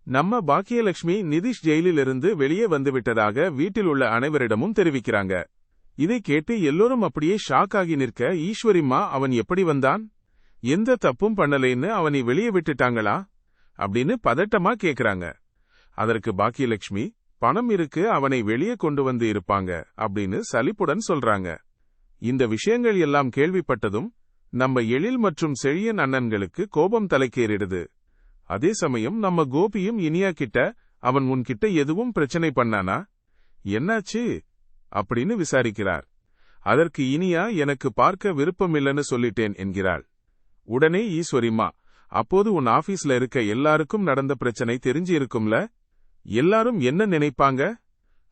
நம்ம பாக்கியலட்சுமி நிதிஷ் ஜெயிலிலிருந்து வெளியே வந்துவிட்டதாக வீட்டில் உள்ள அனைவரிடமும் தெரிவிக்கிறாங்க. இதை கேட்டு எல்லோரும் அப்படியே ஷாக் ஆகி நிற்க, ஈஸ்வரிம்மா அவன் எப்படி வந்தான், எந்த தப்பும் பண்ணலைன்னு அவனை வெளியே விட்டுட்டாங்களா அப்படின்னு பதட்டமா கேக்குறாங்க. அதற்கு பாக்கியலட்சுமி, பணம் இருக்கு, அவனை வெளியே கொண்டு வந்து இருப்பாங்க அப்படின்னு சலிப்புடன் சொல்றாங்க. இந்த விஷயங்கள் எல்லாம் கேள்விப்பட்டதும் நம்ம எழில் மற்றும் செழியன் அண்ணன்களுக்கு கோபம் தலைக்கேறிடுது. அதே சமயம் நம்ம கோபியும் இனியா கிட்ட, அவன் உன்கிட்ட எதுவும் பிரச்சனை பண்ணானா, என்னாச்சு அப்படின்னு விசாரிக்கிறார். அதற்கு இனியா, எனக்கு பார்க்க விருப்பமில்லைன்னு சொல்லிட்டேன் என்கிறாள். உடனே ஈஸ்வரிம்மா, அப்போது உன் ஆபீஸ்ல இருக்க எல்லாருக்கும் நடந்த பிரச்சனை தெரிஞ்சு இருக்கும்ல, எல்லாரும் என்ன நினைப்பாங்க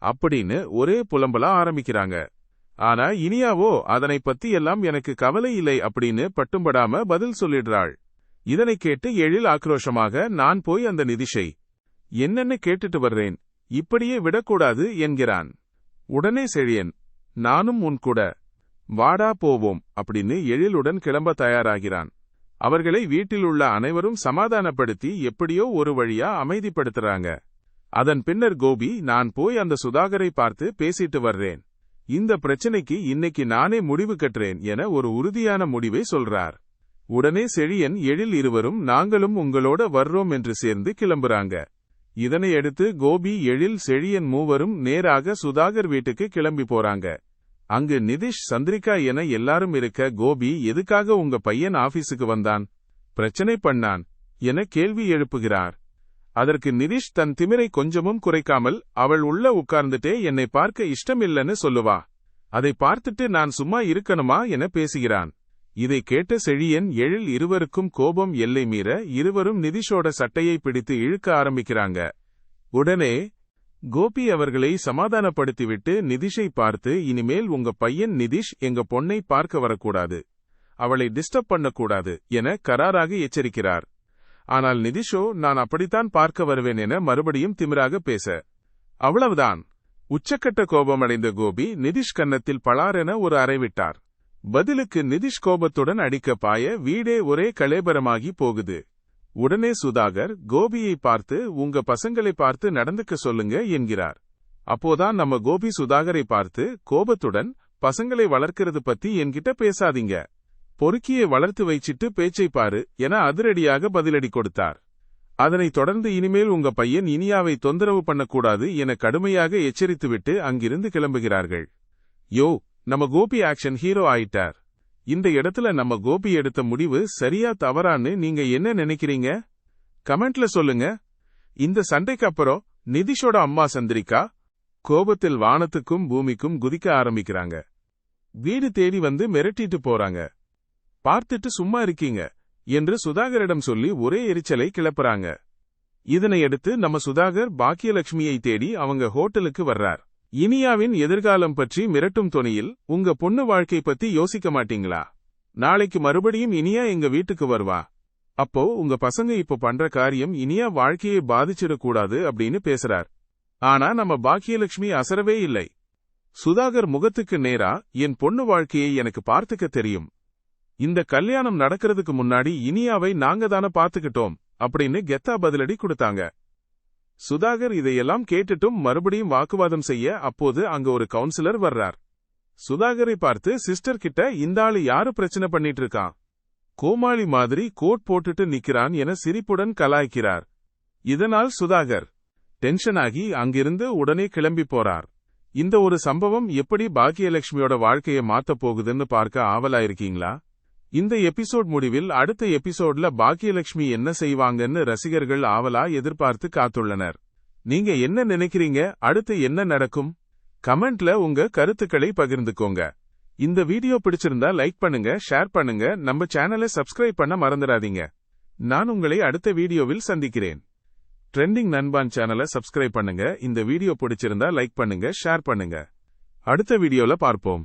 அப்படின்னு ஒரே புலம்பலா ஆரம்பிக்கிறாங்க. ஆனா இனியாவோ அதனை பத்தி எல்லாம் எனக்கு கவலை இல்லை அப்படின்னு பட்டும்படாம பதில் சொல்லிடுறாள். இதனை கேட்டு எழில் ஆக்ரோஷமாக, நான் போய் அந்த நிதிஷை என்னன்னு கேட்டுட்டு வர்றேன், இப்படியே விடக்கூடாது என்கிறான். உடனே செழியன், நானும் உன் கூட, வாடா போவோம் அப்படின்னு எழிலுடன் கிளம்ப தயாராகிறான். அவர்களை வீட்டில் உள்ள அனைவரும் சமாதானப்படுத்தி எப்படியோ ஒரு வழியா அமைதிப்படுத்துறாங்க. அதன் பின்னர் கோபி, நான் போய் அந்த சுதாகரை பார்த்து பேசிட்டு வர்றேன், இந்த பிரச்சனைக்கு இன்னைக்கு நானே முடிவு கட்டுறேன் என ஒரு உறுதியான முடிவை சொல்றார். உடனே செழியன், எழில் இருவரும் நாங்களும் உங்களோட வர்றோம் என்று சேர்ந்து கிளம்புறாங்க. இதனையடுத்து கோபி, எழில், செழியன் மூவரும் நேராக சுதாகர் வீட்டுக்கு கிளம்பி போறாங்க. அங்கு நிதிஷ், சந்திரிகா என எல்லாரும் இருக்க, கோபி, எதுக்காக உங்க பையன் ஆபீஸுக்கு வந்தான், பிரச்சனை பண்ணான் என கேள்வி எழுப்புகிறார். அதற்கு நிதிஷ் தன் திமிரை கொஞ்சமும் குறைக்காமல், அவள் உள்ள உட்கார்ந்துட்டே என்னை பார்க்க இஷ்டமில்லைன்னு சொல்லுவா, அதை பார்த்துட்டு நான் சும்மா இருக்கணுமா என பேசுகிறான். இதை கேட்ட செழியன், எழில் இருவருக்கும் கோபம் எல்லை மீற இருவரும் நிதிஷோட சட்டையை பிடித்து இழுக்க ஆரம்பிக்கிறாங்க. உடனே கோபி அவர்களை சமாதானப்படுத்திவிட்டு நிதிஷை பார்த்து, இனிமேல் உங்க பையன் நிதிஷ் எங்க பொண்ணை பார்க்க வரக்கூடாது, அவளை டிஸ்டர்ப் பண்ணக்கூடாது என கராராக எச்சரிக்கிறார். ஆனால் நிதிஷோ, நான் அப்படித்தான் பார்க்க வருவேன் என மறுபடியும் திமிராக பேச, அவ்வளவுதான். உச்சக்கட்ட கோபமடைந்த கோபி நிதிஷ் கன்னத்தில் பளாரென ஒரு அறை விட்டார். பதிலுக்கு நிதிஷ் கோபத்துடன் அடிக்க பாய வீடே ஒரே கலேபரமாகி போகுது. உடனே சுதாகர் கோபியை பார்த்து, உங்க பசங்களை பார்த்து நடந்துக்க சொல்லுங்க என்கிறார். அப்போதான் நம்ம கோபி சுதாகரை பார்த்து கோபத்துடன், பசங்களை வளர்க்கிறது பத்தி என்கிட்ட பேசாதீங்க, பொறுக்கியை வளர்த்து வைச்சிட்டு பேச்சை பாரு என அதிரடியாக பதிலடி கொடுத்தார். அதனைத் தொடர்ந்து, இனிமேல் உங்க பையன் இனியாவை தொந்தரவு பண்ணக்கூடாது என கடுமையாக எச்சரித்துவிட்டு அங்கிருந்து கிளம்புகிறார்கள். யோ, நம்ம கோபி ஆக்ஷன் ஹீரோ ஆயிட்டார். இந்த இடத்துல நம்ம கோபி எடுத்த முடிவு சரியா தவறான்னு நீங்க என்ன நினைக்கிறீங்க, கமெண்ட்ல சொல்லுங்க. இந்த சண்டைக்கு அப்புறம் நிதிஷோட அம்மா சந்திரிகா கோபத்தில் வானத்துக்கும் பூமிக்கும் குதிக்க ஆரம்பிக்கிறாங்க. வீடு தேடி வந்து மிரட்டிட்டு போறாங்க. பார்த்துட்டு சும்மா இருக்கீங்க என்று சுதாகரிடம் சொல்லி ஒரே எரிச்சலை கிளப்புறாங்க. இதனையடுத்து நம்ம சுதாகர் பாக்கியலட்சுமியை தேடி அவங்க ஹோட்டலுக்கு வர்றார். இனியாவின் எதிர்காலம் பற்றி மிரட்டும் தொனியில், உங்க பொண்ணு வாழ்க்கை பத்தி யோசிக்க மாட்டீங்களா, நாளைக்கு மறுபடியும் இனியா எங்க வீட்டுக்கு வருவா, அப்போ உங்க பசங்க இப்போ பண்ற காரியம் இனியா வாழ்க்கையை பாதிச்சிடக்கூடாது அப்படின்னு பேசுறார். ஆனா நம்ம பாக்கியலட்சுமி அசரவே இல்லை. சுதாகர் முகத்துக்கு நேரா, என் பொண்ணு வாழ்க்கையை எனக்கு பார்த்துக்க தெரியும், இந்த கல்யாணம் நடக்கிறதுக்கு முன்னாடி இனியாவை நாங்க தானே பார்த்துக்கிட்டோம் அப்படின்னு கெத்தா பதிலடி கொடுத்தாங்க. சுதாகர் இதையெல்லாம் கேட்டுட்டும் மறுபடியும் வாக்குவாதம் செய்ய, அப்போது அங்க ஒரு கவுன்சிலர் வர்றார். சுதாகரை பார்த்து, சிஸ்டர் கிட்ட இந்த ஆளு யாரு பிரச்சனை பண்ணிட்டு இருக்கான், கோமாளி மாதிரி கோட் போட்டுட்டு நிக்கிறான் என சிரிப்புடன் கலாய்க்கிறார். இதனால் சுதாகர் டென்ஷன் ஆகி அங்கிருந்து உடனே கிளம்பி போறார். இந்த ஒரு சம்பவம் எப்படி பாக்கியலட்சுமியோட வாழ்க்கையை மாத்த போகுதுன்னு பார்க்க ஆவலாயிருக்கீங்களா? இந்த எபிசோட் முடிவில் அடுத்த எபிசோட்ல பாக்கியலட்சுமி என்ன செய்வாங்கன்னு ரசிகர்கள் ஆவலா எதிர்பார்த்து காத்துள்ளனர். நீங்க என்ன நினைக்கிறீங்க, அடுத்து என்ன நடக்கும்? கமெண்ட்ல உங்க கருத்துக்களை பகிர்ந்துக்கோங்க. இந்த வீடியோ பிடிச்சிருந்தா லைக் பண்ணுங்க, ஷேர் பண்ணுங்க, நம்ம சேனலை சப்ஸ்கிரைப் பண்ண மறந்துடாதீங்க. நான் உங்களை அடுத்த வீடியோவில் சந்திக்கிறேன். ட்ரெண்டிங் நண்பான் சேனலை சப்ஸ்கிரைப் பண்ணுங்க. இந்த வீடியோ பிடிச்சிருந்தா லைக் பண்ணுங்க, ஷேர் பண்ணுங்க. அடுத்த வீடியோல பார்ப்போம்.